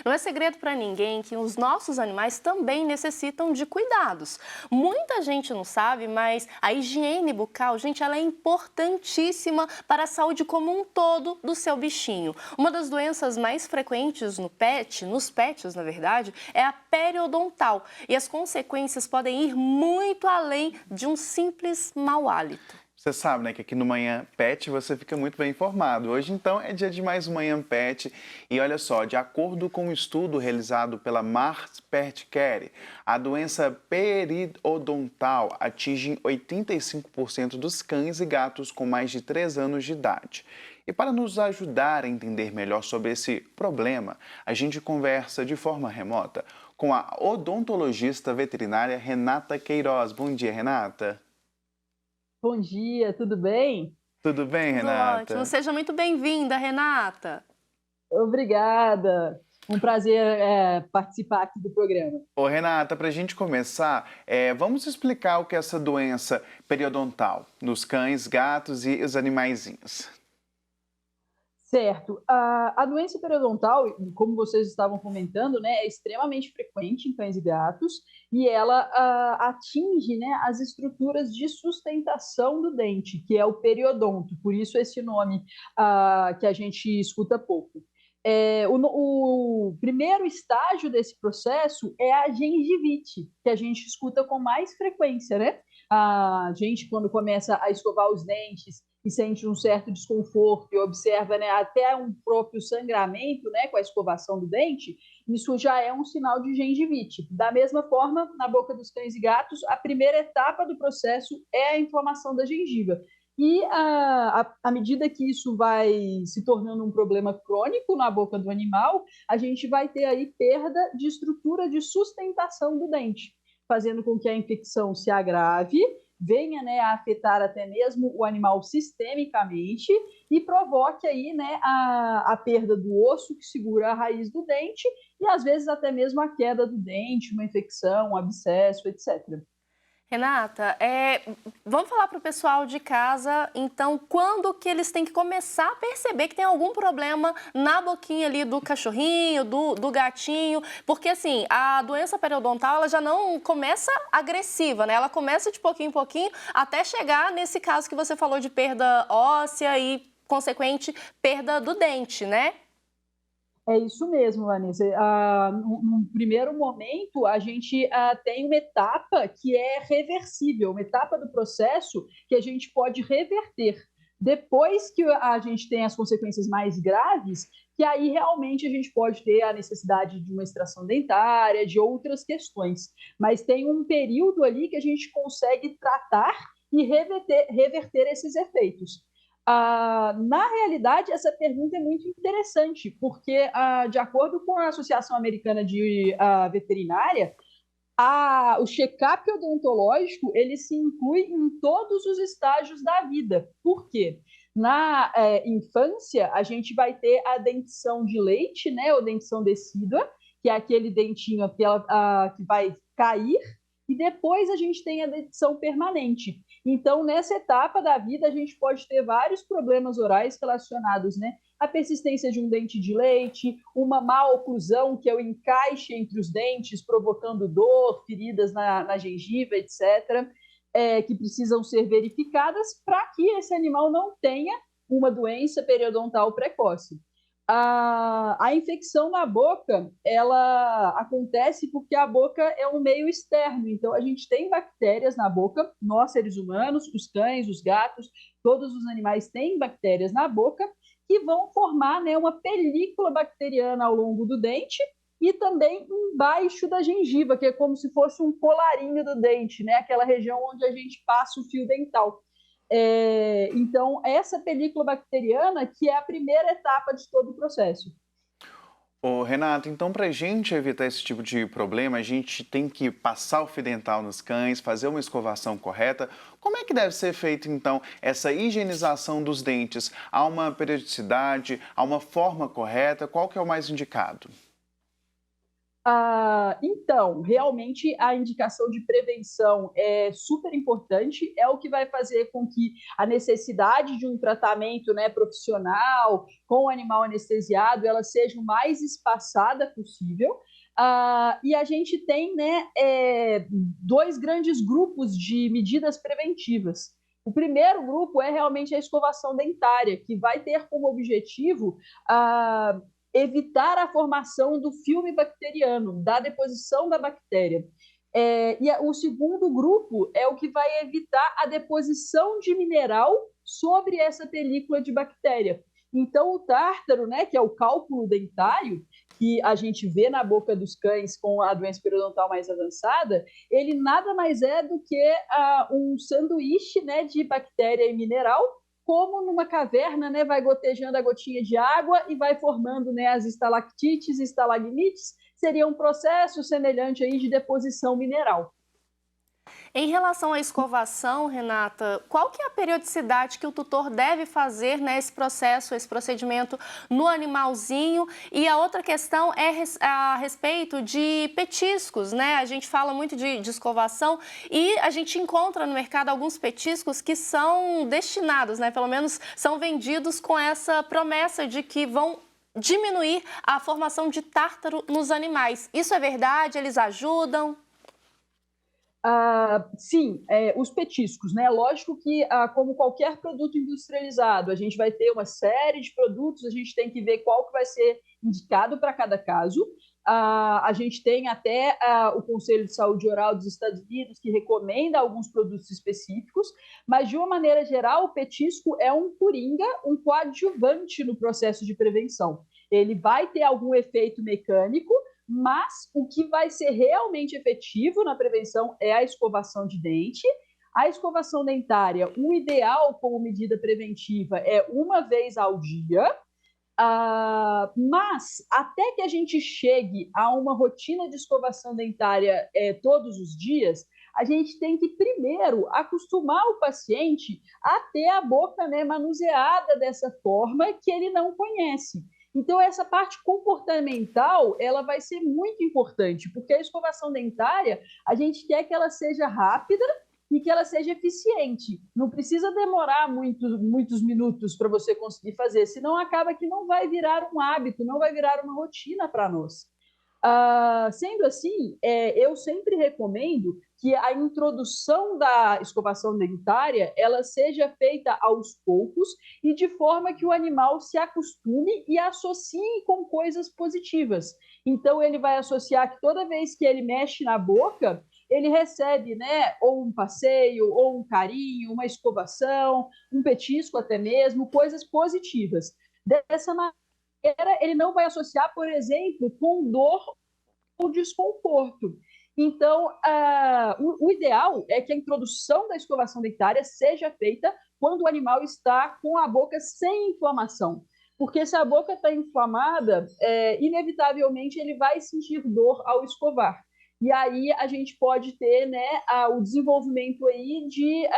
Não é segredo para ninguém que os nossos animais também necessitam de cuidados. Muita gente não sabe, mas a higiene bucal, gente, ela é importantíssima para a saúde como um todo do seu bichinho. Uma das doenças mais frequentes nos pets, na verdade, é a periodontal. E as consequências podem ir muito além de um simples mau hálito. Você sabe, né, que aqui no Manhã Pet você fica muito bem informado. Hoje, então, é dia de mais um Manhã Pet. E olha só, de acordo com um estudo realizado pela Mars Pet Care, a doença periodontal atinge 85% dos cães e gatos com mais de 3 anos de idade. E para nos ajudar a entender melhor sobre esse problema, a gente conversa de forma remota com a odontologista veterinária Renata Queiroz. Bom dia, Renata. Bom dia, tudo bem? Tudo bem, Tudo ótimo. Renata? Seja muito bem-vinda, Renata. Obrigada. Um prazer participar aqui do programa. Ô, Renata, para a gente começar, vamos explicar o que é essa doença periodontal nos cães, gatos e os animaizinhos. Certo. A doença periodontal, como vocês estavam comentando, né, é extremamente frequente em cães e gatos e ela atinge, né, as estruturas de sustentação do dente, que é o periodonto. Por isso esse nome que a gente escuta pouco. O primeiro estágio desse processo é a gengivite, que a gente escuta com mais frequência, né? A gente, quando começa a escovar os dentes e sente um certo desconforto e observa, né, até um próprio sangramento, né, com a escovação do dente, isso já é um sinal de gengivite. Da mesma forma, na boca dos cães e gatos, a primeira etapa do processo é a inflamação da gengiva. E à medida que isso vai se tornando um problema crônico na boca do animal, a gente vai ter aí perda de estrutura de sustentação do dente, fazendo com que a infecção se agrave, venha, né, a afetar até mesmo o animal sistemicamente e provoque aí, né, a perda do osso que segura a raiz do dente e às vezes até mesmo a queda do dente, uma infecção, um abscesso, etc. Renata, vamos falar para o pessoal de casa, então, quando que eles têm que começar a perceber que tem algum problema na boquinha ali do cachorrinho, do gatinho, porque assim, a doença periodontal, ela já não começa agressiva, né? Ela começa de pouquinho em pouquinho até chegar nesse caso que você falou de perda óssea e, consequente, perda do dente, né? É isso mesmo, Vanessa. No primeiro momento, a gente tem uma etapa que é reversível, uma etapa do processo que a gente pode reverter. Depois que a gente tem as consequências mais graves, que aí realmente a gente pode ter a necessidade de uma extração dentária, de outras questões. Mas tem um período ali que a gente consegue tratar e reverter esses efeitos. Na realidade, essa pergunta é muito interessante, porque, de acordo com a Associação Americana de Veterinária, o check-up odontológico ele se inclui em todos os estágios da vida. Por quê? Na infância, a gente vai ter a dentição de leite, né, ou dentição decídua, que é aquele dentinho que vai cair, e depois a gente tem a dentição permanente. Então, nessa etapa da vida, a gente pode ter vários problemas orais relacionados, né, à persistência de um dente de leite, uma má oclusão, que é o encaixe entre os dentes, provocando dor, feridas na gengiva, etc., que precisam ser verificadas para que esse animal não tenha uma doença periodontal precoce. A infecção na boca, ela acontece porque a boca é um meio externo, então a gente tem bactérias na boca, nós seres humanos, os cães, os gatos, todos os animais têm bactérias na boca que vão formar, né, uma película bacteriana ao longo do dente e também embaixo da gengiva, que é como se fosse um colarinho do dente, né, aquela região onde a gente passa o fio dental. Então, essa película bacteriana que é a primeira etapa de todo o processo. Ô, Renato, então para a gente evitar esse tipo de problema, a gente tem que passar o fio dental nos cães, fazer uma escovação correta. Como é que deve ser feito, então, essa higienização dos dentes? Há uma periodicidade, há uma forma correta? Qual que é o mais indicado? Então, realmente a indicação de prevenção é super importante, é o que vai fazer com que a necessidade de um tratamento, né, profissional com o animal anestesiado ela seja o mais espaçada possível. E a gente tem, né, dois grandes grupos de medidas preventivas. O primeiro grupo é realmente a escovação dentária, que vai ter como objetivo evitar a formação do filme bacteriano, da deposição da bactéria. O segundo grupo é o que vai evitar a deposição de mineral sobre essa película de bactéria. Então, o tártaro, né, que é o cálculo dentário, que a gente vê na boca dos cães com a doença periodontal mais avançada, ele nada mais é do que um sanduíche, né, de bactéria e mineral, como numa caverna, né, vai gotejando a gotinha de água e vai formando, né, as estalactites e estalagmites, seria um processo semelhante aí de deposição mineral. Em relação à escovação, Renata, qual que é a periodicidade que o tutor deve fazer nesse processo, esse procedimento no animalzinho? E a outra questão é a respeito de petiscos, né? A gente fala muito de escovação e a gente encontra no mercado alguns petiscos que são destinados, né? Pelo menos são vendidos com essa promessa de que vão diminuir a formação de tártaro nos animais. Isso é verdade? Eles ajudam? Sim, os petiscos, né? Lógico que, como qualquer produto industrializado, a gente vai ter uma série de produtos, a gente tem que ver qual que vai ser indicado para cada caso. A gente tem até o Conselho de Saúde Oral dos Estados Unidos, que recomenda alguns produtos específicos, mas, de uma maneira geral, o petisco é um coringa, um coadjuvante no processo de prevenção. Ele vai ter algum efeito mecânico, mas o que vai ser realmente efetivo na prevenção é a escovação de dente. A escovação dentária, o ideal como medida preventiva é uma vez ao dia, mas até que a gente chegue a uma rotina de escovação dentária todos os dias, a gente tem que primeiro acostumar o paciente a ter a boca, né, manuseada dessa forma que ele não conhece. Então, essa parte comportamental, ela vai ser muito importante, porque a escovação dentária, a gente quer que ela seja rápida e que ela seja eficiente. Não precisa demorar muitos minutos para você conseguir fazer, senão acaba que não vai virar um hábito, não vai virar uma rotina para nós. Sendo assim, eu sempre recomendo que a introdução da escovação dentária ela seja feita aos poucos e de forma que o animal se acostume e associe com coisas positivas. Então, ele vai associar que toda vez que ele mexe na boca, ele recebe, né, ou um passeio, ou um carinho, uma escovação, um petisco até mesmo, coisas positivas. Dessa maneira, ele não vai associar, por exemplo, com dor ou desconforto. Então, o ideal é que a introdução da escovação dentária seja feita quando o animal está com a boca sem inflamação. Porque se a boca está inflamada, inevitavelmente ele vai sentir dor ao escovar. E aí a gente pode ter, né, o desenvolvimento aí de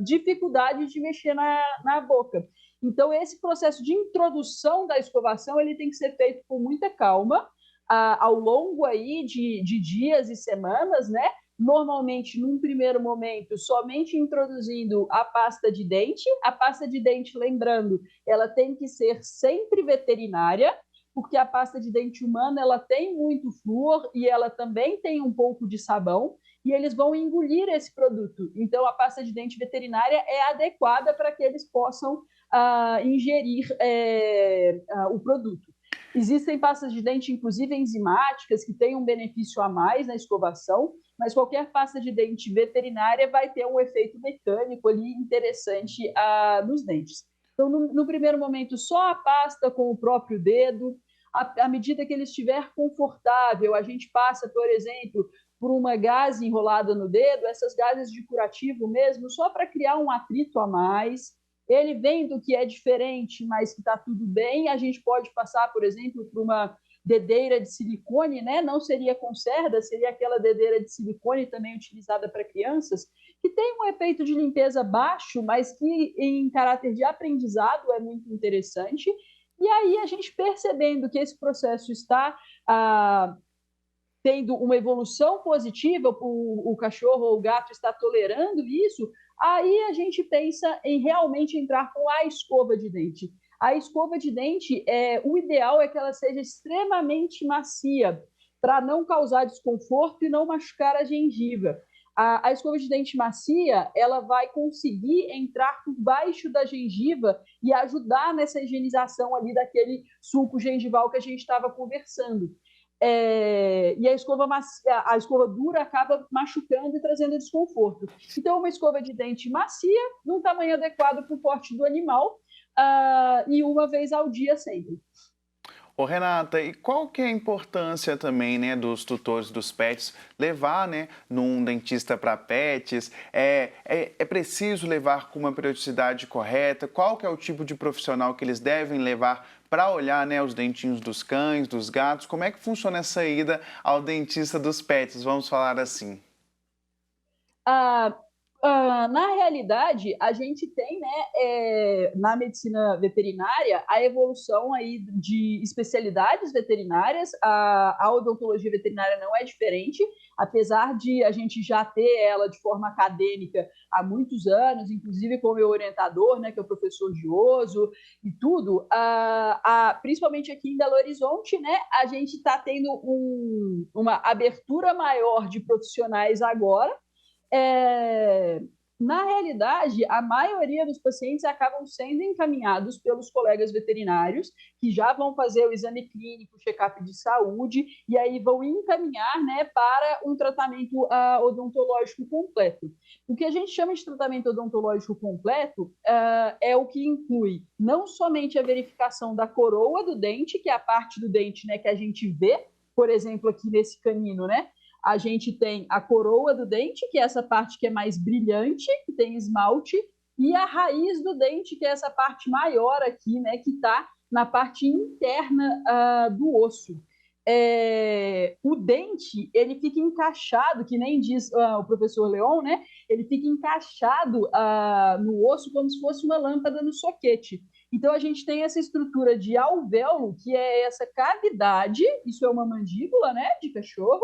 dificuldade de mexer na boca. Então, esse processo de introdução da escovação ele tem que ser feito com muita calma, ao longo aí de dias e semanas, né? Normalmente, num primeiro momento, somente introduzindo a pasta de dente. A pasta de dente, lembrando, ela tem que ser sempre veterinária, porque a pasta de dente humana ela tem muito flúor e ela também tem um pouco de sabão, e eles vão engolir esse produto. Então, a pasta de dente veterinária é adequada para que eles possam ingerir o produto. Existem pastas de dente, inclusive enzimáticas, que têm um benefício a mais na escovação, mas qualquer pasta de dente veterinária vai ter um efeito mecânico ali interessante nos dentes. Então, no primeiro momento, só a pasta com o próprio dedo. À medida que ele estiver confortável, a gente passa, por exemplo, por uma gaze enrolada no dedo, essas gases de curativo mesmo, só para criar um atrito a mais. Ele vendo que é diferente, mas que está tudo bem, a gente pode passar, por exemplo, por uma dedeira de silicone, né? Não seria com cerda, seria aquela dedeira de silicone também utilizada para crianças, que tem um efeito de limpeza baixo, mas que em caráter de aprendizado é muito interessante. E aí a gente percebendo que esse processo está tendo uma evolução positiva, o cachorro ou o gato está tolerando isso, aí a gente pensa em realmente entrar com a escova de dente. A escova de dente, o ideal é que ela seja extremamente macia, para não causar desconforto e não machucar a gengiva. A escova de dente macia, ela vai conseguir entrar por baixo da gengiva e ajudar nessa higienização ali daquele sulco gengival que a gente estava conversando. E a escova dura acaba machucando e trazendo desconforto. Então, uma escova de dente macia, num tamanho adequado para o porte do animal, e uma vez ao dia sempre. Ô Renata, e qual que é a importância também, né, dos tutores dos pets levar, né, num dentista para pets? É preciso levar com uma periodicidade correta? Qual que é o tipo de profissional que eles devem levar para olhar, né, os dentinhos dos cães, dos gatos? Como é que funciona essa ida ao dentista dos pets? Vamos falar assim. Na realidade, a gente tem, né, na medicina veterinária, a evolução aí de especialidades veterinárias. A odontologia veterinária não é diferente, apesar de a gente já ter ela de forma acadêmica há muitos anos, inclusive com o meu orientador, né, que é o professor Gioso e tudo. Principalmente aqui em Belo Horizonte, né, a gente está tendo uma abertura maior de profissionais agora. Na realidade, a maioria dos pacientes acabam sendo encaminhados pelos colegas veterinários, que já vão fazer o exame clínico, o check-up de saúde, e aí vão encaminhar, né, para um tratamento odontológico completo. O que a gente chama de tratamento odontológico completo é o que inclui não somente a verificação da coroa do dente, que é a parte do dente, né, que a gente vê, por exemplo, aqui nesse canino, né? A gente tem a coroa do dente, que é essa parte que é mais brilhante, que tem esmalte, e a raiz do dente, que é essa parte maior aqui, né, que está na parte interna do osso. O dente, ele fica encaixado, que nem diz o professor Leon, né? Ele fica encaixado no osso como se fosse uma lâmpada no soquete. Então, a gente tem essa estrutura de alvéolo, que é essa cavidade, isso é uma mandíbula, né, de cachorro.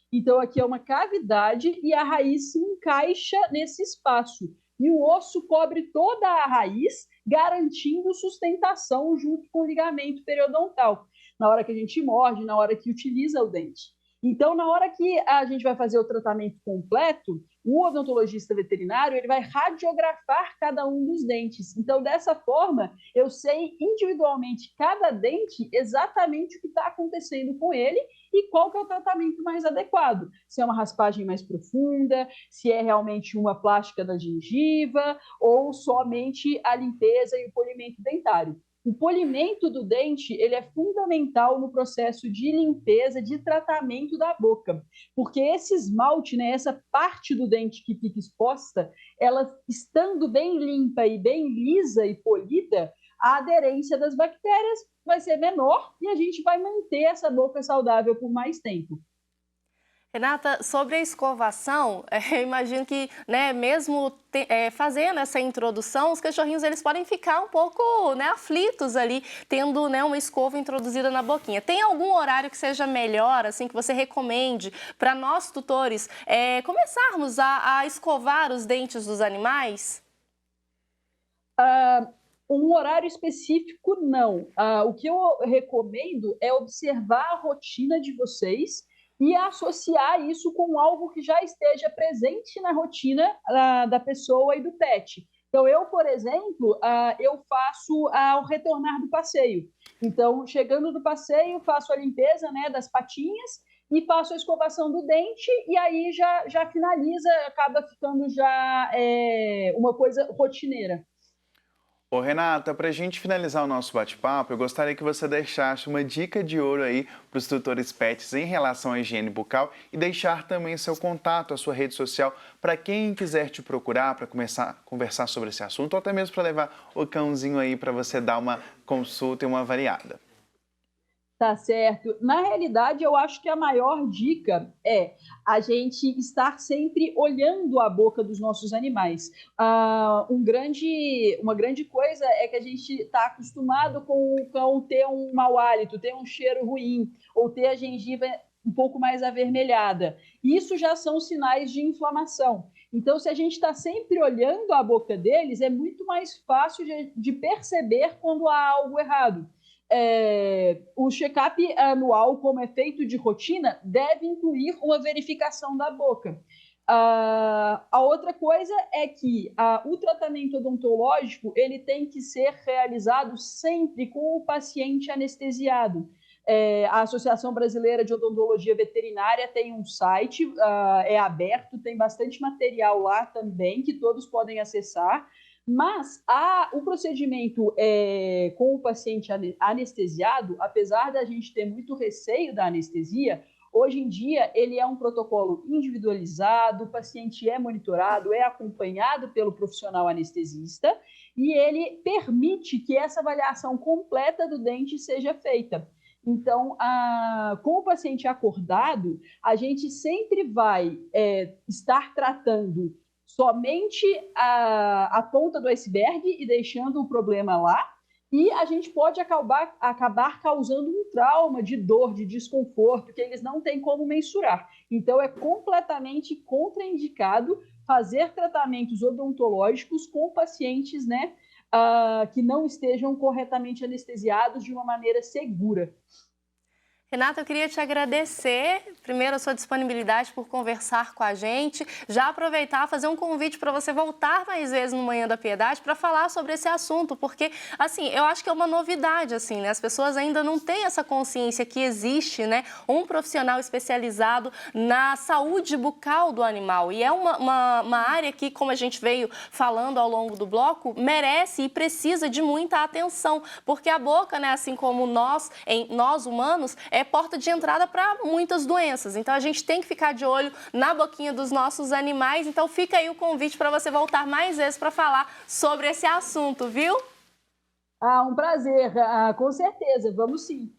Então, aqui é uma cavidade e a raiz se encaixa nesse espaço. E o osso cobre toda a raiz, garantindo sustentação junto com o ligamento periodontal, na hora que a gente morde, na hora que utiliza o dente. Então, na hora que a gente vai fazer o tratamento completo, o odontologista veterinário ele vai radiografar cada um dos dentes. Então, dessa forma, eu sei individualmente cada dente exatamente o que está acontecendo com ele e qual que é o tratamento mais adequado. Se é uma raspagem mais profunda, se é realmente uma plástica da gengiva ou somente a limpeza e o polimento dentário. O polimento do dente ele é fundamental no processo de limpeza, de tratamento da boca, porque esse esmalte, né, essa parte do dente que fica exposta, ela estando bem limpa e bem lisa e polida, a aderência das bactérias vai ser menor e a gente vai manter essa boca saudável por mais tempo. Renata, sobre a escovação, eu imagino que, né, mesmo fazendo essa introdução, os cachorrinhos eles podem ficar um pouco, né, aflitos ali, tendo, né, uma escova introduzida na boquinha. Tem algum horário que seja melhor, assim, que você recomende para nós tutores começarmos a escovar os dentes dos animais? Um horário específico, não. O que eu recomendo é observar a rotina de vocês e associar isso com algo que já esteja presente na rotina da pessoa e do pet. Então, eu, por exemplo, eu faço ao retornar do passeio. Então, chegando do passeio, faço a limpeza, né, das patinhas e faço a escovação do dente e aí já finaliza, acaba ficando já uma coisa rotineira. Ô Renata, para a gente finalizar o nosso bate-papo, eu gostaria que você deixasse uma dica de ouro aí para os tutores pets em relação à higiene bucal e deixar também seu contato, a sua rede social, para quem quiser te procurar para começar a conversar sobre esse assunto ou até mesmo para levar o cãozinho aí para você dar uma consulta e uma avaliada. Tá certo. Na realidade, eu acho que a maior dica é a gente estar sempre olhando a boca dos nossos animais. Uma grande coisa é que a gente está acostumado com o cão ter um mau hálito, ter um cheiro ruim, ou ter a gengiva um pouco mais avermelhada. Isso já são sinais de inflamação. Então, se a gente está sempre olhando a boca deles, é muito mais fácil de perceber quando há algo errado. O check-up anual, como é feito de rotina, deve incluir uma verificação da boca. A outra coisa é que o tratamento odontológico ele tem que ser realizado sempre com o paciente anestesiado. A Associação Brasileira de Odontologia Veterinária tem um site, é aberto, tem bastante material lá também que todos podem acessar, mas o procedimento com o paciente anestesiado, apesar da gente ter muito receio da anestesia, hoje em dia, ele é um protocolo individualizado, o paciente é monitorado, é acompanhado pelo profissional anestesista e ele permite que essa avaliação completa do dente seja feita. Então, com o paciente acordado, a gente sempre vai estar tratando somente a ponta do iceberg e deixando o problema lá, e a gente pode acabar causando um trauma de dor, de desconforto, que eles não têm como mensurar. Então, é completamente contraindicado fazer tratamentos odontológicos com pacientes, né, que não estejam corretamente anestesiados de uma maneira segura. Renata, eu queria te agradecer, primeiro, a sua disponibilidade por conversar com a gente, já aproveitar, fazer um convite para você voltar mais vezes no Manhã da Piedade para falar sobre esse assunto, porque, assim, eu acho que é uma novidade, assim, né? As pessoas ainda não têm essa consciência que existe, né, um profissional especializado na saúde bucal do animal, e é uma área que, como a gente veio falando ao longo do bloco, merece e precisa de muita atenção, porque a boca, né, assim como nós humanos, é porta de entrada para muitas doenças. Então, a gente tem que ficar de olho na boquinha dos nossos animais. Então, fica aí o convite para você voltar mais vezes para falar sobre esse assunto, viu? Um prazer, com certeza, vamos sim.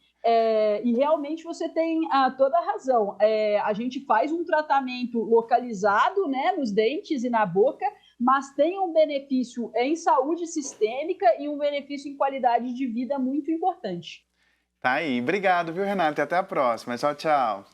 E realmente você tem toda a razão. A gente faz um tratamento localizado, né, nos dentes e na boca, mas tem um benefício em saúde sistêmica e um benefício em qualidade de vida muito importante. Tá aí. Obrigado, viu, Renata? E até a próxima. Tchau, tchau.